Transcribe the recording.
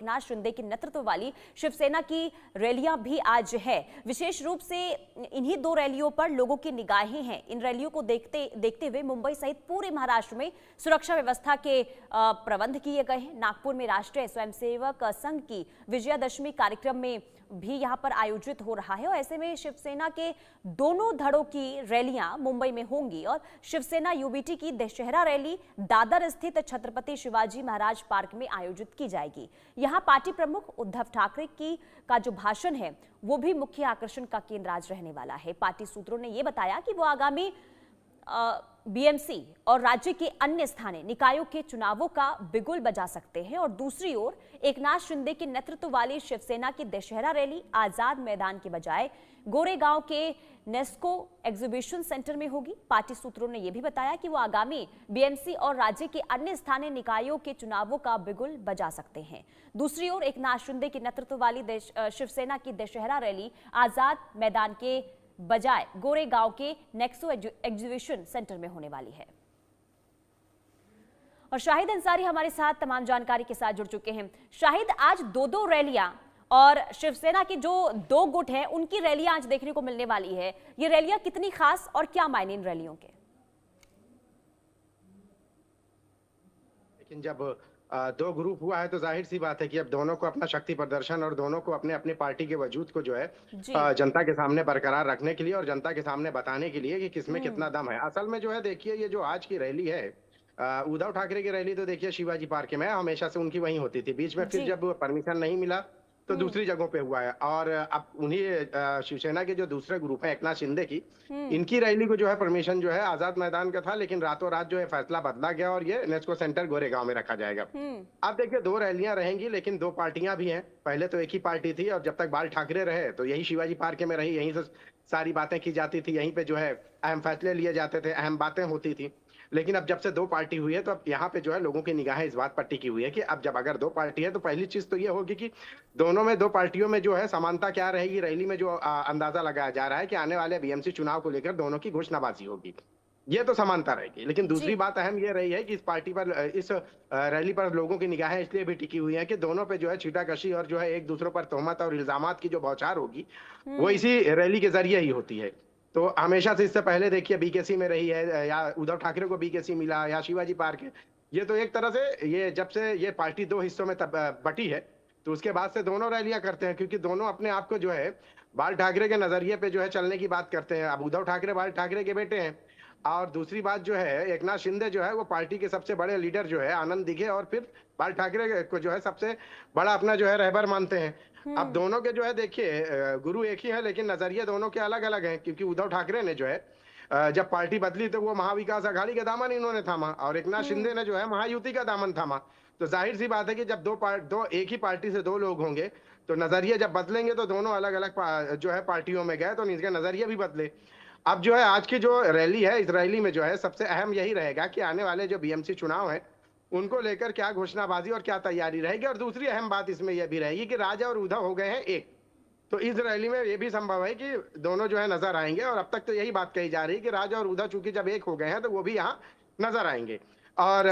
एकनाथ शिंदे के नेतृत्व वाली शिवसेना की रैलियां भी आज है। विशेष रूप से इन्हीं दो रैलियों पर लोगों की निगाहें हैं। इन रैलियों को देखते हुए मुंबई सहित पूरे महाराष्ट्र में सुरक्षा व्यवस्था के प्रबंध किए गए हैं। नागपुर में राष्ट्रीय स्वयंसेवक संघ की विजयादशमी कार्यक्रम में भी यहां पर आयोजित हो रहा है और ऐसे में शिवसेना के दोनों धड़ों की रैलियां मुंबई में होंगी और शिवसेना यूबीटी की दशहरा रैली दादर स्थित छत्रपति शिवाजी महाराज पार्क में आयोजित की जाएगी। यहां पार्टी प्रमुख उद्धव ठाकरे का जो भाषण है वो भी मुख्य आकर्षण का केंद्र आज रहने वाला है। पार्टी सूत्रों ने यह बताया कि वो आगामी बीएमसी और राज्य के अन्य स्थानीय निकायों के चुनावों का बिगुल बजा सकते हैं और दूसरी ओर एकनाथ शिंदे के नेतृत्व वाली शिवसेना की दशहरा रैली आजाद मैदान के बजाय गोरेगांव के नेस्को एग्जीबिशन सेंटर में होगी। पार्टी सूत्रों ने यह भी बताया कि वो आगामी बीएमसी और राज्य के अन्य स्थानीय निकायों के चुनावों का बिगुल बजा सकते हैं। दूसरी ओर एकनाथ शिंदे के नेतृत्व वाली शिवसेना की दशहरा रैली आजाद मैदान के बजाय गोरेगांव के नेक्सो एग्जीबिशन सेंटर में होने वाली है। और शाहिद अंसारी हमारे साथ तमाम जानकारी के साथ जुड़ चुके हैं। शाहिद, आज दो रैलियां और शिवसेना की जो दो गुट हैं उनकी रैलियां आज देखने को मिलने वाली है। ये रैलियां कितनी खास और क्या मायने इन रैलियों के? लेकिन जब दो ग्रुप हुआ है तो जाहिर सी बात है कि अब दोनों को अपना शक्ति प्रदर्शन और दोनों को अपने अपने पार्टी के वजूद को जो है जनता के सामने बरकरार रखने के लिए और जनता के सामने बताने के लिए कि किसमें कितना दम है। असल में जो है देखिए, ये जो आज की रैली है, उद्धव ठाकरे की रैली तो देखिए शिवाजी पार्क में हमेशा से उनकी वहीं होती थी। बीच में फिर जब परमिशन नहीं मिला तो दूसरी जगहों पे हुआ है। और अब उन्हीं शिवसेना के जो दूसरे ग्रुप है एकनाथ शिंदे की, इनकी रैली को जो है परमिशन जो है आजाद मैदान का था, लेकिन रातों रात जो है फैसला बदला गया और ये नेस्को सेंटर गोरेगांव में रखा जाएगा। अब देखिए, दो रैलियां रहेंगी लेकिन दो पार्टियां भी हैं। पहले तो एक ही पार्टी थी और जब तक बाल ठाकरे रहे तो यही शिवाजी पार्क में रही, यहीं से सारी बातें की जाती थी, यहीं पे जो है अहम फैसले लिए जाते थे, अहम बातें होती थी। लेकिन अब जब से दो पार्टी हुई है तो अब यहाँ पे जो है लोगों की निगाहें इस बात पर टिकी हुई है कि अब जब अगर दो पार्टी है तो पहली चीज तो ये होगी कि दोनों में, दो पार्टियों में जो है समानता क्या रहेगी। रैली में जो अंदाजा लगाया जा रहा है कि आने वाले बीएमसी चुनाव को लेकर दोनों की घोषणाबाजी होगी, ये तो समानता रहेगी। लेकिन दूसरी बात अहम ये रही है कि इस पार्टी पर, इस रैली पर लोगों की निगाहें इसलिए भी टिकी हुई है कि दोनों पे जो है छीटाकशी और जो है एक दूसरों पर तोहमत और इल्जामात की जो बौछार होगी वो इसी रैली के जरिए ही होती है। तो हमेशा से इससे पहले देखिए बीकेसी में रही है, या उद्धव ठाकरे को बीकेसी मिला या शिवाजी पार्क है। ये तो एक तरह से ये जब से ये पार्टी दो हिस्सों में बटी है तो उसके बाद से दोनों रैलियां करते हैं, क्योंकि दोनों अपने आप को जो है बाल ठाकरे के नजरिए पे जो है चलने की बात करते हैं। अब उद्धव ठाकरे बाल ठाकरे के बेटे हैं और दूसरी बात जो है एकनाथ शिंदे जो है वो पार्टी के सबसे बड़े लीडर जो है आनंद दिघे और फिर बाल ठाकरे को जो है सबसे बड़ा अपना जो है रहबर मानते हैं। अब दोनों के जो है देखिए गुरु एक ही है लेकिन नजरिए दोनों के अलग अलग हैं, क्योंकि उद्धव ठाकरे ने जो है जब पार्टी बदली तो वो महाविकास आघाड़ी का दामन इन्होंने थामा और एकनाथ शिंदे ने जो है महायुति का दामन थामा। तो जाहिर सी बात है कि जब दो एक ही पार्टी से दो लोग होंगे तो नजरिए जब बदलेंगे तो दोनों अलग अलग जो है पार्टियों में गए तो इनके नजरिए भी बदले। अब जो है आज की जो रैली है, इस रैली में जो है सबसे अहम यही रहेगा कि आने वाले जो बीएमसी चुनाव है उनको लेकर क्या घोषणाबाजी और क्या तैयारी रहेगी। और दूसरी अहम बात इसमें यह भी रहेगी कि राजा और उद्धव हो गए हैं एक, तो इस रैली में यह भी संभव है कि दोनों जो है नजर आएंगे। और अब तक तो यही बात कही जा रही है कि राजा और उद्धव चूंकि जब एक हो गए हैं तो वो भी यहाँ नजर आएंगे। और